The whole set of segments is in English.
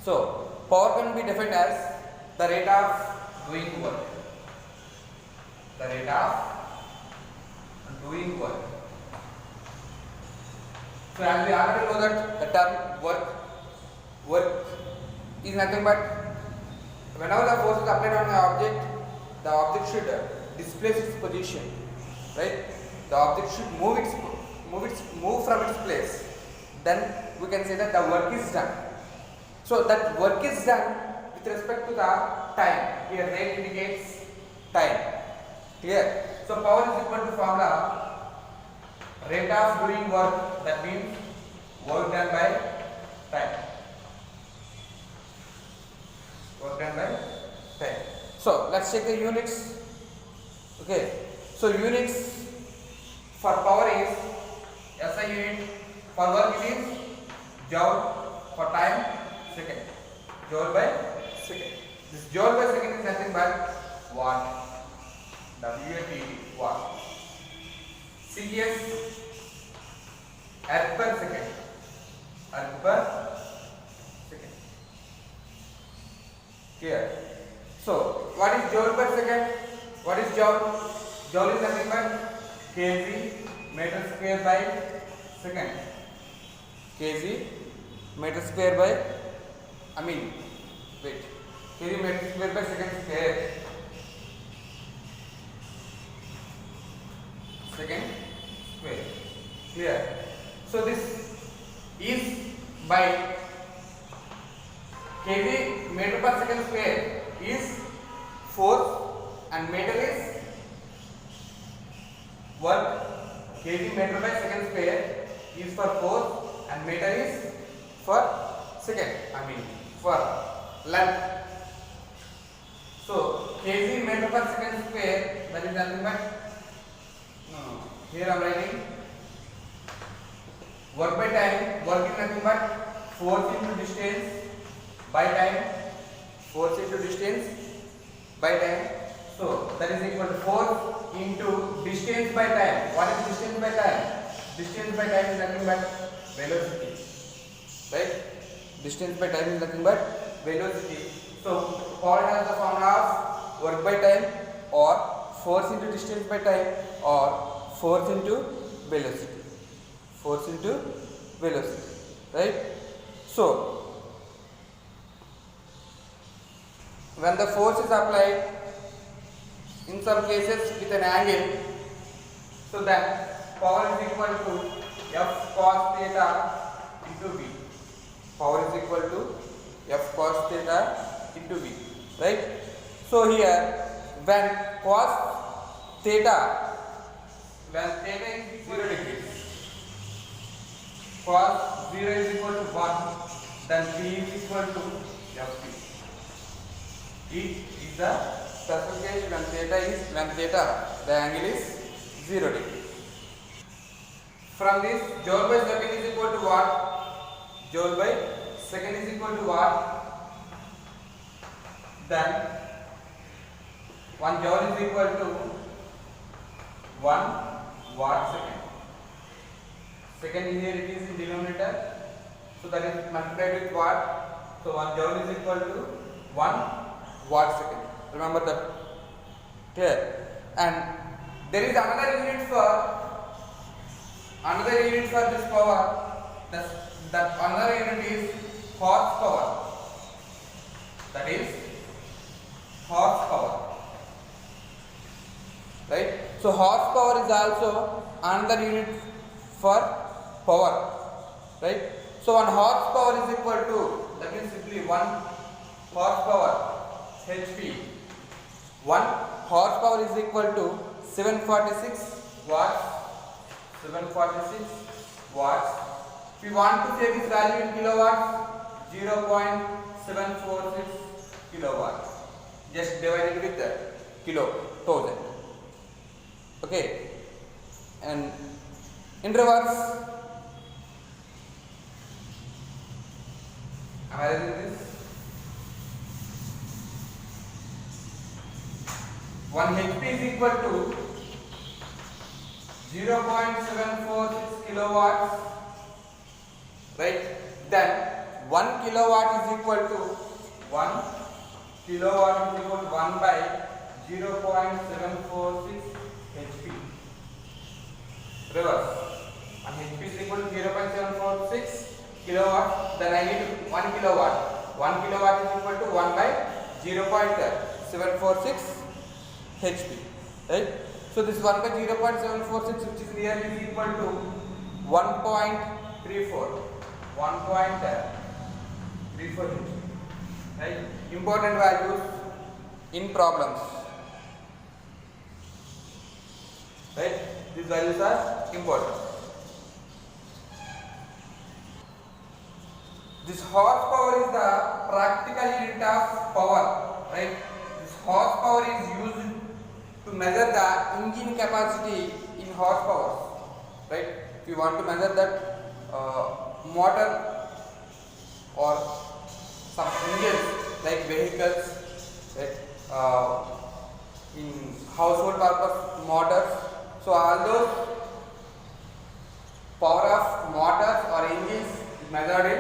So power can be defined as the rate of doing work. The rate of doing work. So as we already know that the term work is nothing but whenever the force is applied on an object, the object should displace its position, right? The object should move from its place. Then we can say that the work is done. So that work is done with respect to the time. Here rate indicates time. Clear? So power is equal to formula rate of doing work, that means work done by time. Work done by time. So let's check the units. Okay. So units for power is SI unit, for work it is joule, for time second. Joule by second. This joule by second is nothing but watt. WAT watt. CS erg per second. Erg per second. Clear? So what is joule per second? What is joule? Joule is nothing but kg meter square by second. Kg meter square by kg meter square by second square. Second square. Clear? So this is by kg meter per second square is force and meter is work. Kg meter by second square is for force and meter is for second. For length. So kg meter per second square, that is nothing but here I am writing work by time. Work is nothing but force into distance by time. Force into distance by time. So that is equal to force into distance by time. What is distance by time? Distance by time is nothing but velocity. Right? Distance by time is nothing but velocity. So power has the formula of work by time or force into distance by time or force into velocity. Force into velocity. Right? So when the force is applied in some cases with an angle, so then power is equal to F cos theta into V. Power is equal to F cos theta into V. Right? So here when theta is 0 degrees, cos 0 is equal to 1, then P is equal to Fp. It is the special case when theta the angle is 0 degree. From this joule by second is equal to what? Joule by second is equal to what? Then 1 joule is equal to 1 watt second. Second here it is in denominator, so that is multiplied with watt. So 1 joule is equal to 1 watt second. Remember that. Clear? And there is another unit for this power. That another unit is horsepower. That is horsepower. Right? So horsepower is also another unit for power. Right? So 1 horsepower is equal to, that means simply 1 horsepower HP. 1 horsepower is equal to 746 watts. 746 watts. If we want to say this value in kilowatts, 0.746 kilowatts. Just divide it with the thousand. Okay. And in reverse, am I writing this? 1 HP is equal to 0.746 kilowatts, right? Then 1 kilowatt is equal to 1 kilowatt is equal to 1 by 0.746 HP. Reverse. And HP is equal to 0.746 kilowatt. Then I need 1 kilowatt. 1 kilowatt is equal to 1 by 0.746 HP. Right? So this 1 by 0.746, which is nearly equal to 1.34. 1.34 HP. Right? Important values in problems. Right? These values are important. This horsepower is the practical unit of power. Right? This horsepower is used to measure the engine capacity in horsepower. Right? If you want to measure that motor or some engines like vehicles, right? In household purpose motors, so all those power of motors or engines is measured in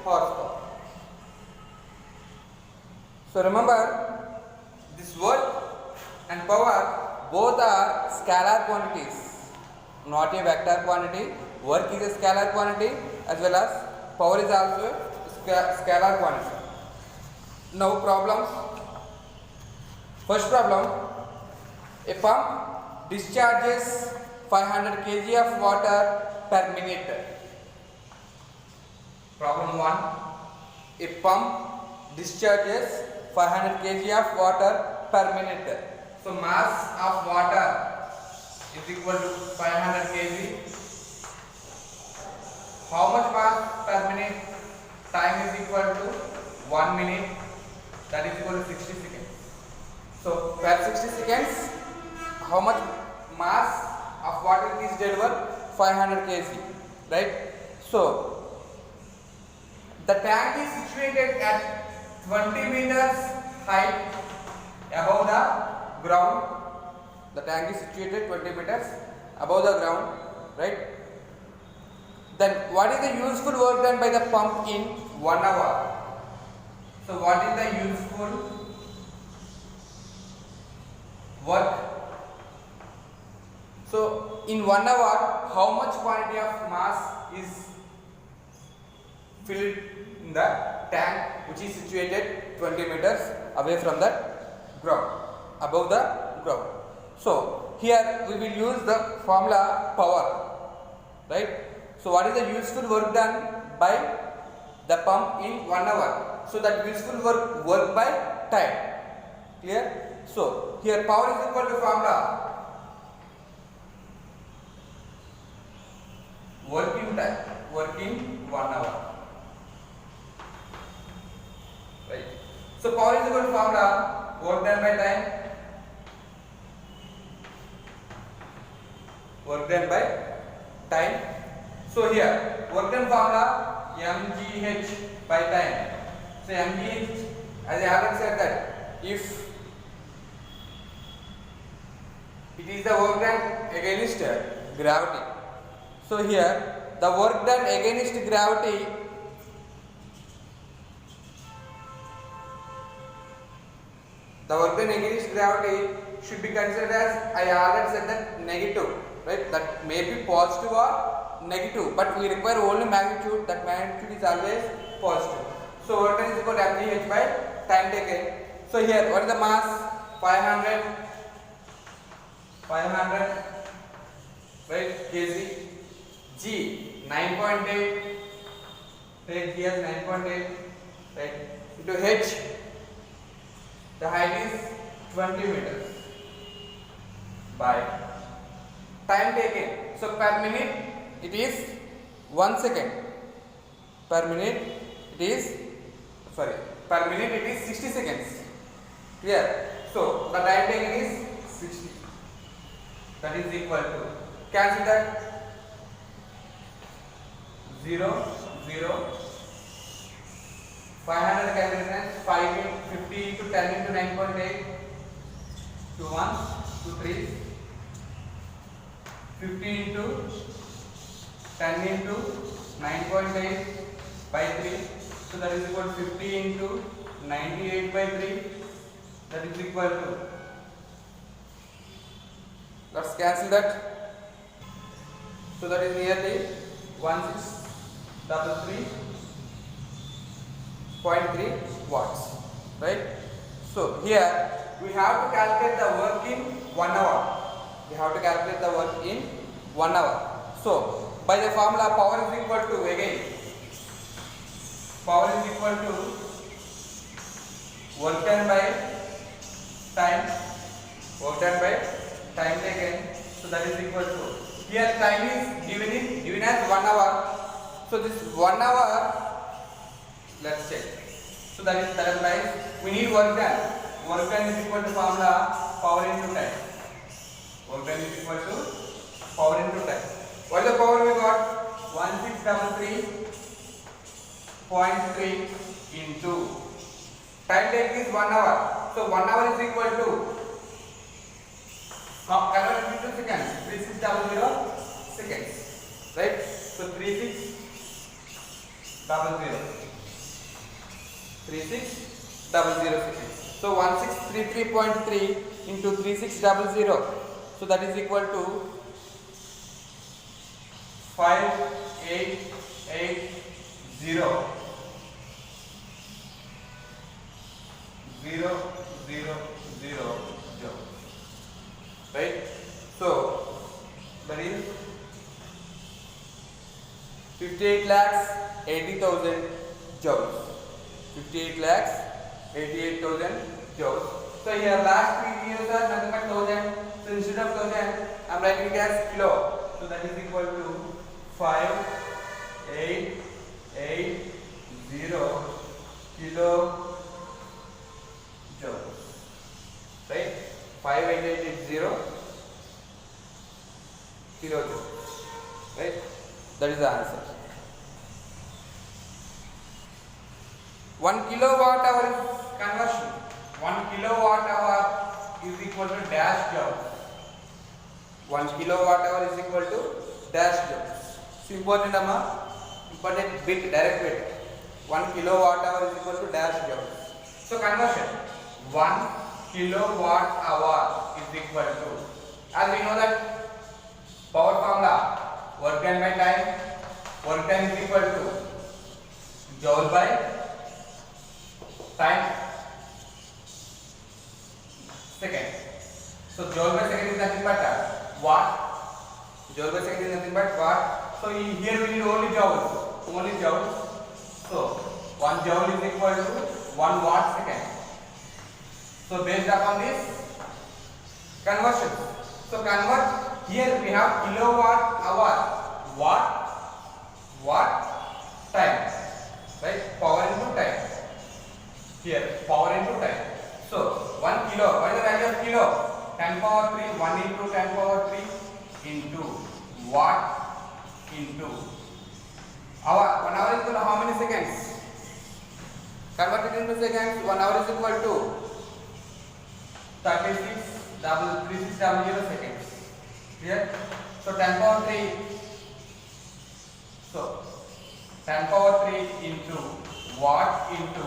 horsepower. So remember, this work and power both are scalar quantities, not a vector quantity. Work is a scalar quantity as well as power is also a scalar quantity. Now problems. First problem, a pump discharges 500 kg of water per minute. Problem 1, a pump discharges 500 kg of water per minute. So mass of water is equal to 500 kg. How much mass per minute? Time is equal to 1 minute, that is equal to 60 seconds. So per 60 seconds, how much mass of water is delivered? 500 kg, right? So the tank is situated at 20 meters height above the ground. The tank is situated 20 meters above the ground, right? Then what is the useful work done by the pump in 1 hour? So what is the useful work? So in 1 hour, how much quantity of mass is filled in the tank which is situated 20 meters away from the ground, above the ground? So here we will use the formula power, right? So what is the useful work done by the pump in 1 hour? So that useful work by time. Clear? So here power is equal to formula working time, working 1 hour. Right? So power is equal to formula work done by time, work done by time. So here work done formula mgh by time. So mgh, as I have said that if it is the work done against gravity. So here the work done against gravity should be considered as, I already said that, negative, right? That may be positive or negative, but we require only magnitude. That magnitude is always positive. So work done is equal to mgh by time taken. So here what is the mass? 500 right, kg. G 9.8, take G as 9.8, right, into H, the height is 20 meters by time taken. So per minute it is 1 second. Per minute it is 60 seconds. Clear? So the time taken is 60. That is equal to, cancel that, 0, 0, 500 calculations, 50 into 10 into 9.8, 2 1, 2 3, 50 into 10 into 9.8 by 3, So that is equal to 50 into 98 by 3. That is equal to, let's cancel that. So that is nearly 1633.3 watts, right? So here we have to calculate the work in 1 hour. We have to calculate the work in 1 hour. So by the formula, power is equal to, again, power is equal to work done by time, work done by time taken. So that is equal to, here time is given as 1 hour. So this 1 hour, let's check. So that implies we need work done. Work done is equal to formula power into time. Work done is equal to power into time. What is the power we got? 1633.3 into time taken is 1 hour. So 1 hour is equal to, convert it into seconds. 3600 seconds, right? So 3600 seconds. So 1633.3 into 3600. So that is equal to 5880 joule, right? So that is 58,80,000 joules. 58,88,000 joules. So here last 3 years are nothing but thousand. So instead of thousand, I am writing it as kilo. So that is equal to 5880 kilo joules, right? 5880 kilojoules, right? That is the answer. 1 kilowatt hour is conversion. 1 kilowatt hour is equal to dash joule. 1 kilowatt hour is equal to dash joule. So important bit, direct bit. 1 kilowatt hour is equal to dash joule. So conversion, 1 kilowatt hour is equal to, as we know that power formula, work done by time, work done is equal to joule by time second. So joule by second is nothing but watt. Joule by second is nothing but watt. So here we need only joules. So 1 joule is equal to 1 watt second. So based upon this conversion, so convert, here we have kilowatt hour, watt, time, right? Power into time. Here power into time. So 1 kilo, what is the value of kilo? 10 power 3, 1 into 10 power 3 into watt into hour. 1 hour is equal to how many seconds? Convert it into seconds. 1 hour is equal to 36,360 seconds. Clear? So 10 power 3. So 10 power 3 into watt into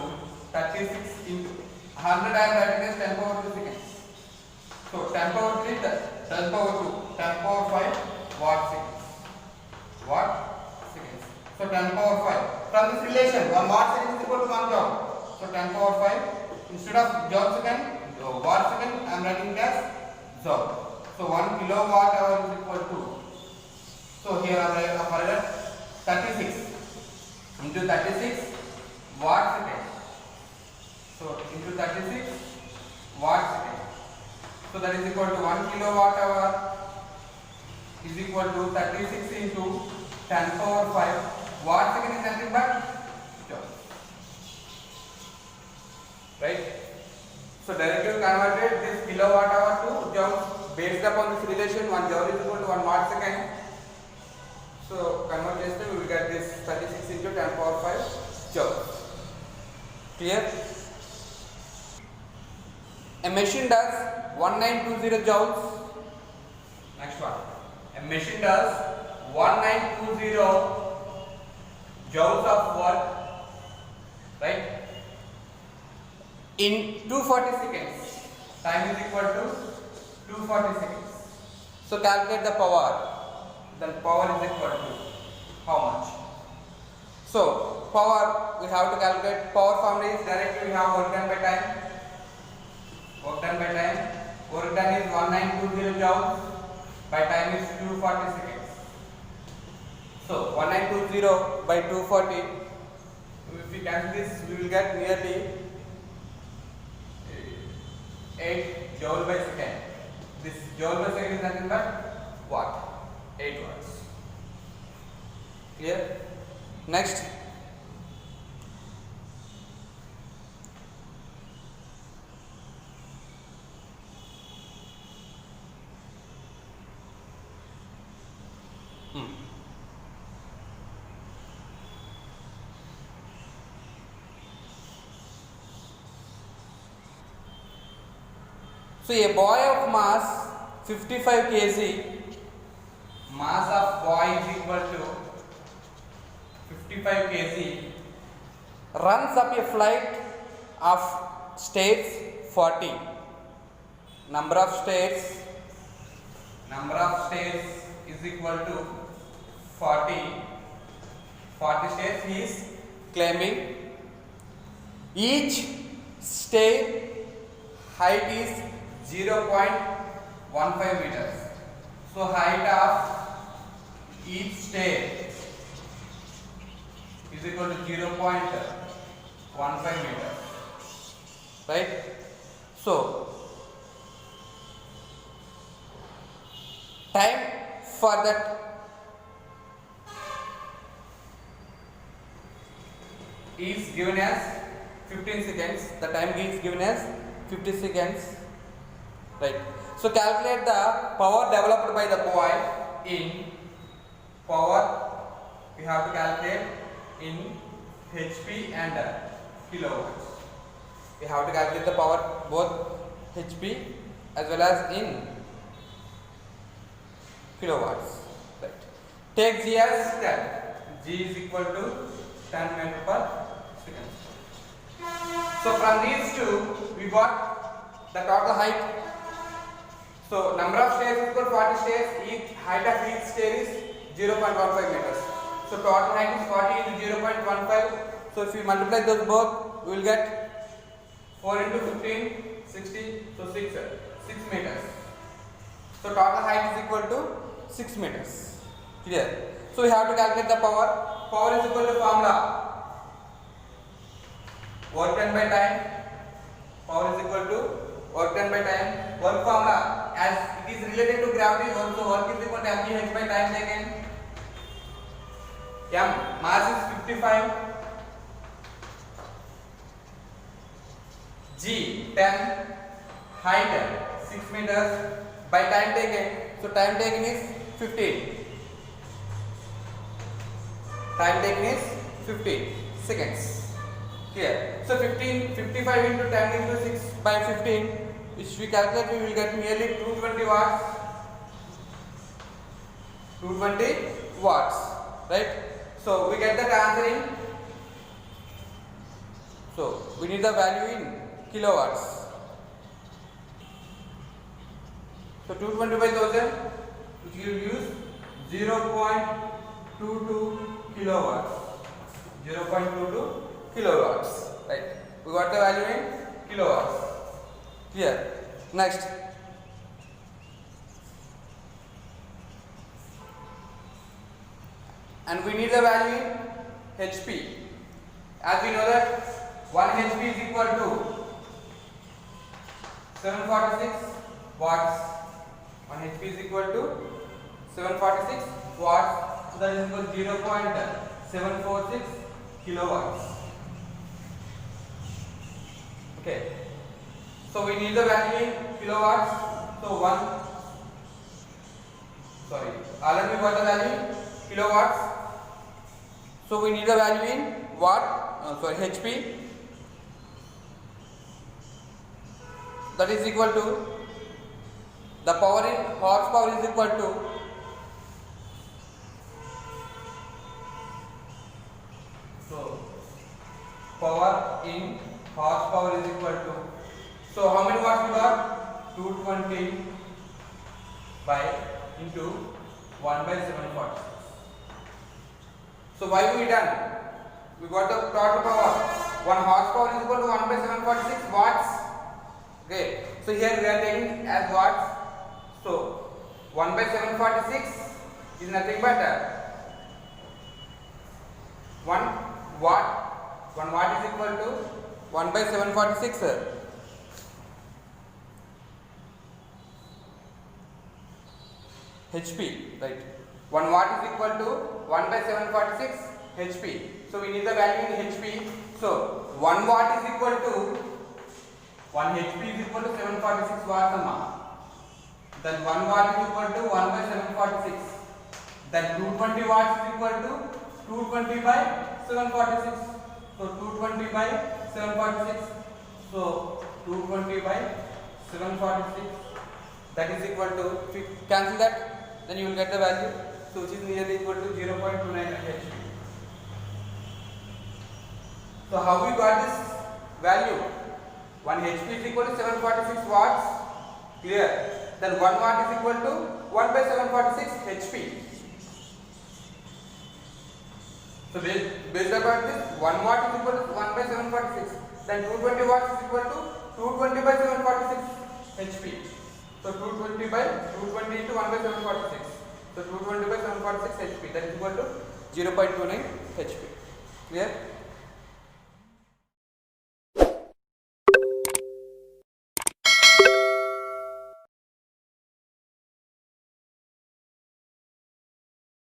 36 into 100. I am writing as 10 power 2 seconds. So 10 power 3, 10 power 2, 10 power 5 watt seconds. So 10 power 5. From this relation, 1 watt second is equal to 1 joule. So 10 power 5, instead of joule second, watt second, I am writing it as joule. So 1 kilowatt hour is equal to, so here I am writing 36 into 36 watt second. So into 36 watt second. So that is equal to 1 kilowatt hour is equal to 36 into 10 power 5 watt second is nothing but joule, right? So directly converted this kilowatt hour to joule based upon this relation. 1 joule is equal to 1 watt second. So convert this, we will get this 36 into 10 power 5 joule. Clear? A machine does 1920 joules. Next one. A machine does 1920 joules of work right? In 240 seconds, time is equal to 240 seconds. So calculate the power. Then power is equal to how much? So power, we have to calculate. Power formula is directly we have work done by time. Work done by time. Work done is 1920 joules. By time is 240 seconds. So 1920 by 240. If we cancel this, we will get nearly 8 joule by second. This joule by second is nothing but watt. 8 watts. Clear? Next. So a boy of mass 55 kg, mass of boy is equal to 55 kg, runs up a flight of stairs 40. Number of stairs is equal to 40. 40 stairs he is climbing. Each stair height is 0.15 meters. So height of each stair is equal to 0.15 meters. Right? So time for that is given as 15 seconds. The time is given as 50 seconds. Right. So calculate the power developed by the boy in power. We have to calculate in HP and kilowatts. We have to calculate the power both HP as well as in kilowatts. Right. Take G as 10. G is equal to 10 meter per second. So from these two we got the total height. So number of stairs is equal to 40 stairs. Each height of each stair is 0.15 meters. So total height is 40 into 0.15. So if we multiply those both, we will get 4 into 15, 60. So 6 meters. So total height is equal to 6 meters. Clear? So we have to calculate the power. Power is equal to formula. Work done by time. Power is equal to work done by time. Work formula. As it is related to gravity, also work is equal to mgh by time taken. M mass is 55. G 10. Height 6 meters by time taken. So time taken is 15. Time taken is 15 seconds. Clear? So 55 into 10 into 6 by 15, which we calculate, we will get nearly 220 watts. 220 watts, right? So we get that answer in. So we need the value in kilowatts. So 220 by 1000, which we will use 0.22 kilowatts. 0.22 kilowatts, right? We got the value in kilowatts. Clear? Next. And we need the value in HP. As we know that 1 HP is equal to 746 watts. 1 HP is equal to 746 watts. So that is equal to 0.746 kilowatts. Okay. So we need the value in kilowatts. So already we got the value in kilowatts. So we need the value in HP. That is equal to the power in horsepower is equal to power in horsepower is equal to, so how many watts we got? 220 by into 1 by 746. So why we done? We got the total power. 1 horsepower is equal to 1 by 746 watts. Okay. So here we are taking as watts. So 1 by 746 is nothing but 1 watt. 1 watt is equal to 1 by 746. HP, right? 1 watt is equal to 1 by 746 HP. So we need the value in HP. So 1 watt is equal to 1 HP is equal to 746 watts. Then 1 watt is equal to 1 by 746. Then 220 watts is equal to 220 by 746. So 220 by 746. So 220 by 746. That is equal to, if you cancel that, then you will get the value. So which is nearly equal to 0.29 HP. So how we got this value? 1 HP is equal to 746 watts. Clear? Then 1 watt is equal to 1 by 746 HP. So based upon this, 1 watt is equal to 1 by 746. Then 220 watts is equal to 220 by 746 HP. So 220 into 1 by 746. So 220 by 746 HP. That is equal to 0.29 HP. Clear?